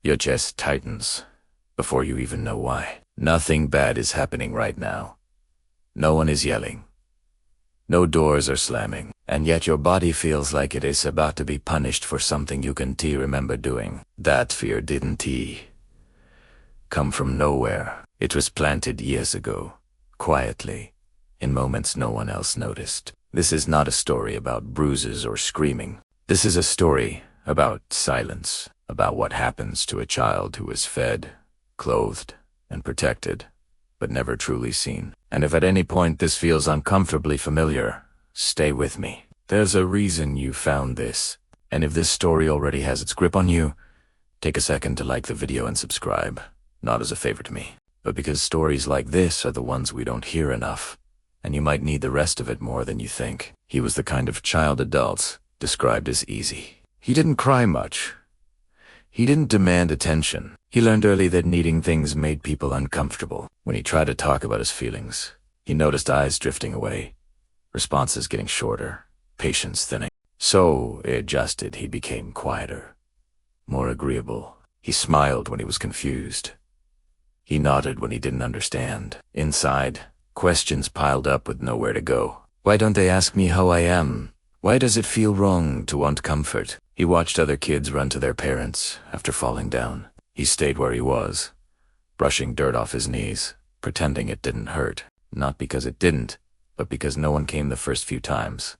Your chest tightens before you even know why. Nothing bad is happening right now. No one is yelling. No doors are slamming, and yet your body feels like it is about to be punished for something you can't remember doing. That fear didn't come from nowhere. It was planted years ago, quietly, in moments no one else noticed. This is not a story about bruises or screaming. This is a story about silence, about what happens to a child who is fed, clothed, and protected, but never truly seen. And if at any point this feels uncomfortably familiar, stay with me. There's a reason you found this, and if this story already has its grip on you, take a second to like the video and subscribe, not as a favor to me, but because stories like this are the ones we don't hear enough, and you might need the rest of it more than you think. He was the kind of child adults described as easy. He didn't cry much. He didn't demand attention. He learned early that needing things made people uncomfortable. When he tried to talk about his feelings, he noticed eyes drifting away, responses getting shorter, patience thinning. So, adjusted, he became quieter, more agreeable. He smiled when he was confused. He nodded when he didn't understand. Inside, questions piled up with nowhere to go. Why don't they ask me how I am? Why does it feel wrong to want comfort? He watched other kids run to their parents after falling down. He stayed where he was, brushing dirt off his knees, pretending it didn't hurt. Not because it didn't, but because no one came the first few times.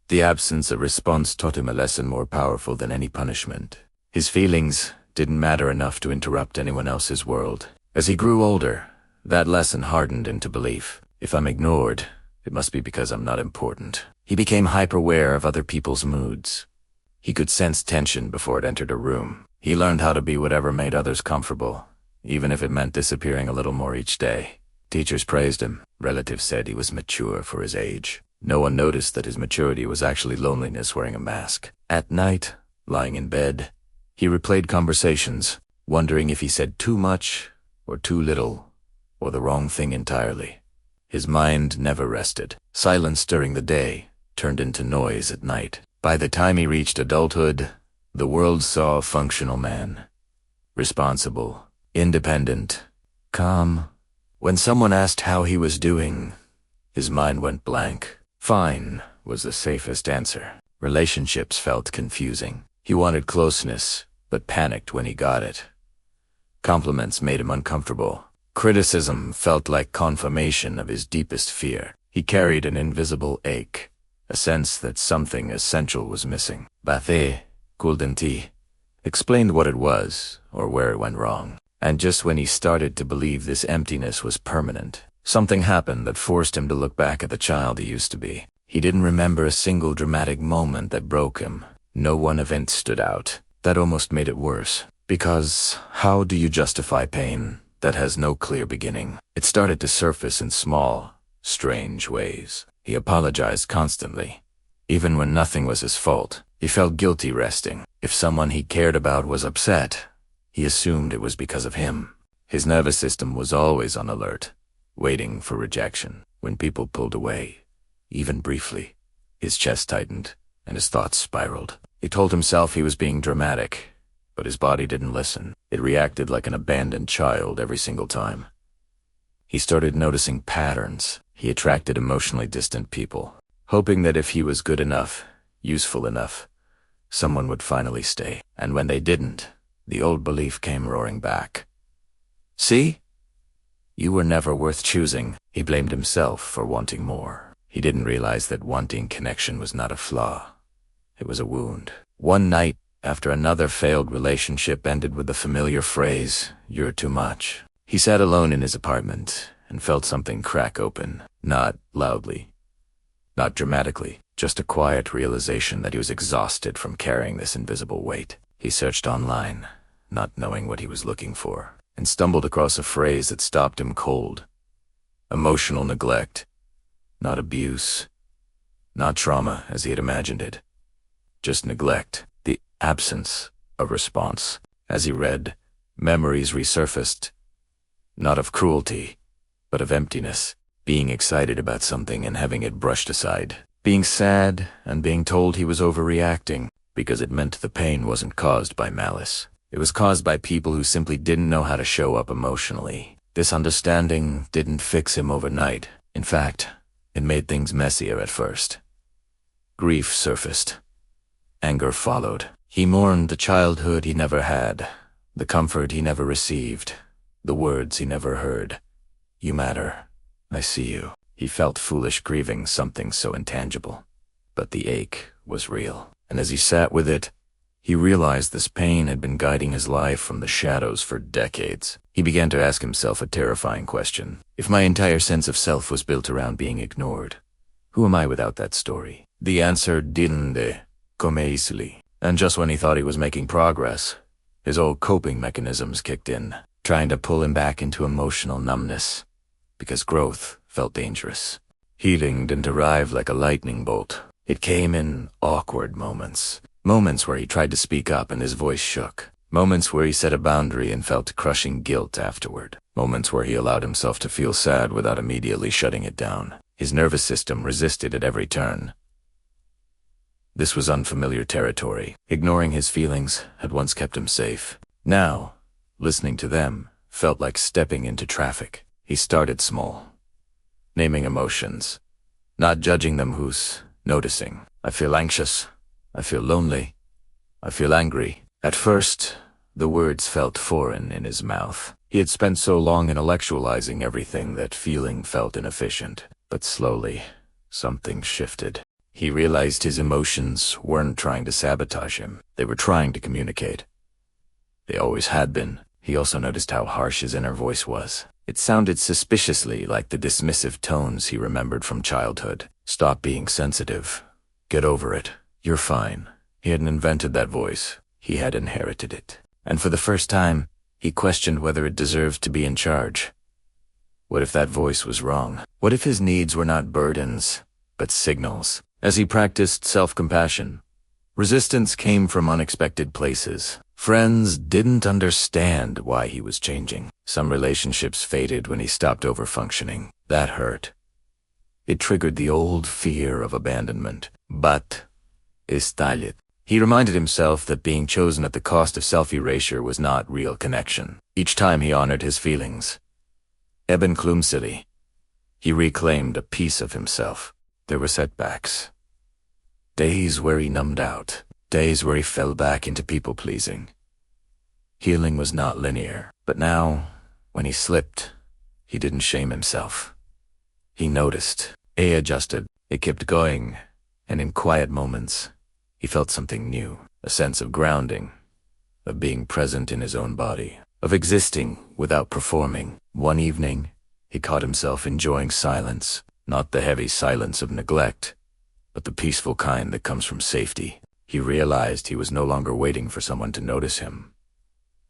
The absence of response taught him a lesson more powerful than any punishment. His feelings didn't matter enough to interrupt anyone else's world. As he grew older, that lesson hardened into belief. If I'm ignored, it must be because I'm not important. He became hyper-aware of other people's moods. He could sense tension before it entered a room. He learned how to be whatever made others comfortable, even if it meant disappearing a little more each day. Teachers praised him. Relatives said he was mature for his age. No one noticed that his maturity was actually loneliness wearing a mask. At night, lying in bed, he replayed conversations, wondering if he said too much or too little, or the wrong thing entirely. His mind never rested. Silence during the day turned into noise at night. By the time he reached adulthood, the world saw a functional man. Responsible, independent, calm. When someone asked how he was doing, his mind went blank. Fine was the safest answer. Relationships felt confusing. He wanted closeness, but panicked when he got it. Compliments made him uncomfortable. Criticism felt like confirmation of his deepest fear. He carried an invisible ache, a sense that something essential was missing. Bathe, Kuldanti, explained what it was, or where it went wrong. And just when he started to believe this emptiness was permanent, something happened that forced him to look back at the child he used to be. He didn't remember a single dramatic moment that broke him. No one event stood out. That almost made it worse. Because how do you justify pain that has no clear beginning? It started to surface in small, strange ways. He apologized constantly, even when nothing was his fault. He felt guilty resting. If someone he cared about was upset, he assumed it was because of him. His nervous system was always on alert, waiting for rejection. When people pulled away, even briefly, his chest tightened and his thoughts spiraled. He told himself he was being dramatic, but his body didn't listen. It reacted like an abandoned child every single time. He started noticing patterns. He attracted emotionally distant people, hoping that if he was good enough, useful enough, someone would finally stay. And when they didn't, the old belief came roaring back. See? You were never worth choosing. He blamed himself for wanting more. He didn't realize that wanting connection was not a flaw. It was a wound. One night, after another failed relationship ended with the familiar phrase, "You're too much," he sat alone in his apartment and felt something crack open. Not loudly, not dramatically, just a quiet realization that he was exhausted from carrying this invisible weight. He searched online, not knowing what he was looking for, and stumbled across a phrase that stopped him cold. Emotional neglect. Not abuse. Not trauma as he had imagined it. Just neglect. The absence of response. As he read, memories resurfaced. Not of cruelty, but of emptiness. Being excited about something and having it brushed aside. Being sad and being told he was overreacting because it meant the pain wasn't caused by malice. It was caused by people who simply didn't know how to show up emotionally. This understanding didn't fix him overnight. In fact, it made things messier at first. Grief surfaced. Anger followed. He mourned the childhood he never had, the comfort he never received, the words he never heard. "You matter. I see you." He felt foolish grieving something so intangible. But the ache was real. And as he sat with it, he realized this pain had been guiding his life from the shadows for decades. He began to ask himself a terrifying question. If my entire sense of self was built around being ignored, who am I without that story? The answer didn't come easily. And just when he thought he was making progress, his old coping mechanisms kicked in, trying to pull him back into emotional numbness, because growth felt dangerous. Healing didn't arrive like a lightning bolt. It came in awkward moments. Moments where he tried to speak up and his voice shook. Moments where he set a boundary and felt crushing guilt afterward. Moments where he allowed himself to feel sad without immediately shutting it down. His nervous system resisted at every turn. This was unfamiliar territory. Ignoring his feelings had once kept him safe. Now, listening to them felt like stepping into traffic. He started small, naming emotions, not judging them, who's noticing. I feel anxious. I feel lonely. I feel angry. At first, the words felt foreign in his mouth. He had spent so long intellectualizing everything that feeling felt inefficient. But slowly, something shifted. He realized his emotions weren't trying to sabotage him. They were trying to communicate. They always had been. He also noticed how harsh his inner voice was. It sounded suspiciously like the dismissive tones he remembered from childhood. "Stop being sensitive. Get over it. You're fine." He hadn't invented that voice. He had inherited it. And for the first time, he questioned whether it deserved to be in charge. What if that voice was wrong? What if his needs were not burdens, but signals? As he practiced self-compassion, resistance came from unexpected places. Friends didn't understand why he was changing. Some relationships faded when he stopped over-functioning. That hurt. It triggered the old fear of abandonment. But estalled. He reminded himself that being chosen at the cost of self-erasure was not real connection. Each time he honored his feelings, eben clumsily, he reclaimed a piece of himself. There were setbacks. Days where he numbed out. Days where he fell back into people-pleasing. Healing was not linear. But now, when he slipped, he didn't shame himself. He noticed. He adjusted. It kept going. And in quiet moments, he felt something new. A sense of grounding. Of being present in his own body. Of existing without performing. One evening, he caught himself enjoying silence. Not the heavy silence of neglect, but the peaceful kind that comes from safety. He realized he was no longer waiting for someone to notice him.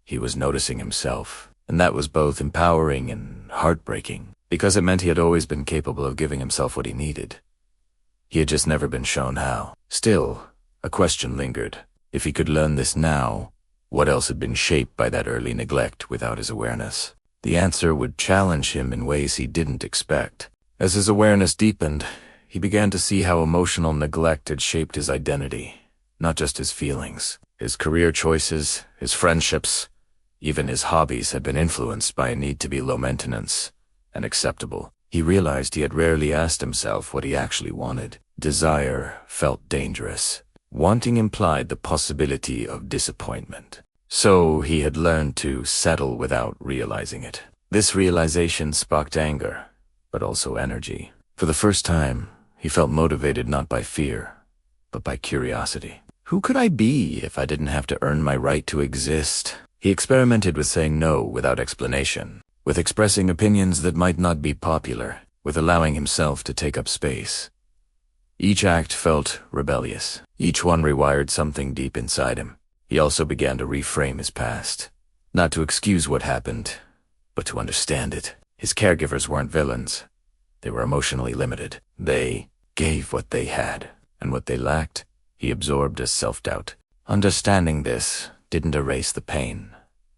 He was noticing himself, and that was both empowering and heartbreaking, because it meant he had always been capable of giving himself what he needed. He had just never been shown how. Still, a question lingered. If he could learn this now, what else had been shaped by that early neglect without his awareness? The answer would challenge him in ways he didn't expect. As his awareness deepened, he began to see how emotional neglect had shaped his identity, not just his feelings. His career choices, his friendships, even his hobbies had been influenced by a need to be low maintenance and acceptable. He realized he had rarely asked himself what he actually wanted. Desire felt dangerous. Wanting implied the possibility of disappointment. So he had learned to settle without realizing it. This realization sparked anger, but also energy. For the first time, he felt motivated not by fear, but by curiosity. Who could I be if I didn't have to earn my right to exist? He experimented with saying no without explanation, with expressing opinions that might not be popular, with allowing himself to take up space. Each act felt rebellious. Each one rewired something deep inside him. He also began to reframe his past, not to excuse what happened, but to understand it. His caregivers weren't villains. They were emotionally limited. They gave what they had, and what they lacked, he absorbed as self-doubt. Understanding this didn't erase the pain,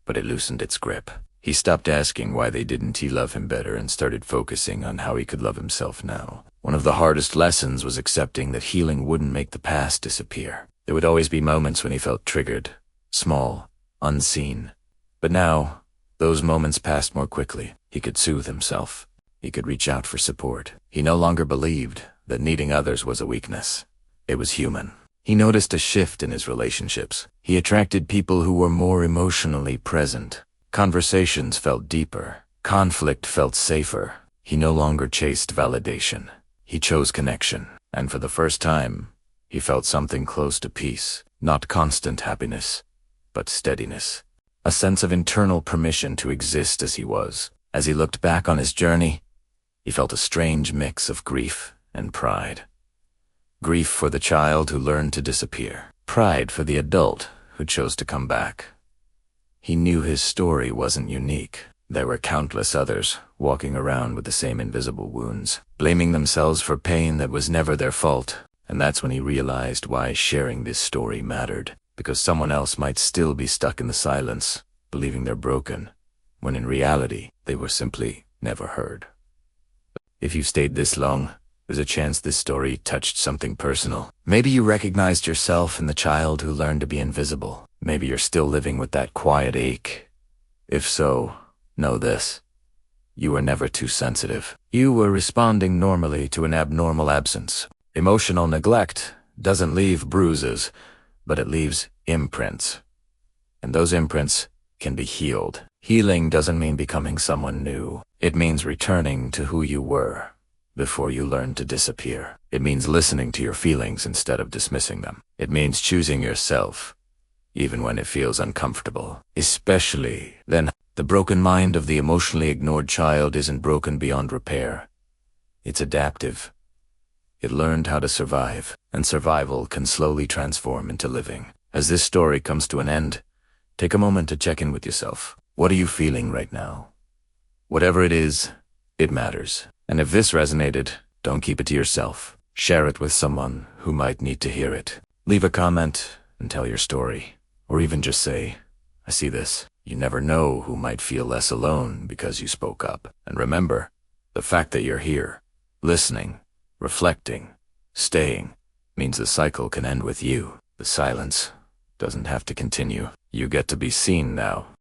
but it loosened its grip. He stopped asking why they didn't love him better and started focusing on how he could love himself now. One of the hardest lessons was accepting that healing wouldn't make the past disappear. There would always be moments when he felt triggered, small, unseen. But now, those moments passed more quickly. He could soothe himself. He could reach out for support. He no longer believed that needing others was a weakness. It was human. He noticed a shift in his relationships. He attracted people who were more emotionally present. Conversations felt deeper. Conflict felt safer. He no longer chased validation. He chose connection. And for the first time, he felt something close to peace. Not constant happiness, but steadiness. A sense of internal permission to exist as he was. As he looked back on his journey, he felt a strange mix of grief and pride. Grief for the child who learned to disappear. Pride for the adult who chose to come back. He knew his story wasn't unique. There were countless others walking around with the same invisible wounds, blaming themselves for pain that was never their fault. And that's when he realized why sharing this story mattered. Because someone else might still be stuck in the silence, believing they're broken, when in reality, they were simply never heard. If you stayed this long, there's a chance this story touched something personal. Maybe you recognized yourself in the child who learned to be invisible. Maybe you're still living with that quiet ache. If so, know this. You were never too sensitive. You were responding normally to an abnormal absence. Emotional neglect doesn't leave bruises, but it leaves imprints. And those imprints can be healed. Healing doesn't mean becoming someone new. It means returning to who you were before you learned to disappear. It means listening to your feelings instead of dismissing them. It means choosing yourself, even when it feels uncomfortable. Especially then, the broken mind of the emotionally ignored child isn't broken beyond repair. It's adaptive. It learned how to survive, and survival can slowly transform into living. As this story comes to an end, take a moment to check in with yourself. What are you feeling right now? Whatever it is, it matters. And if this resonated, don't keep it to yourself. Share it with someone who might need to hear it. Leave a comment and tell your story. Or even just say, I see this. You never know who might feel less alone because you spoke up. And remember, the fact that you're here, listening, reflecting, staying, means the cycle can end with you. The silence doesn't have to continue. You get to be seen now.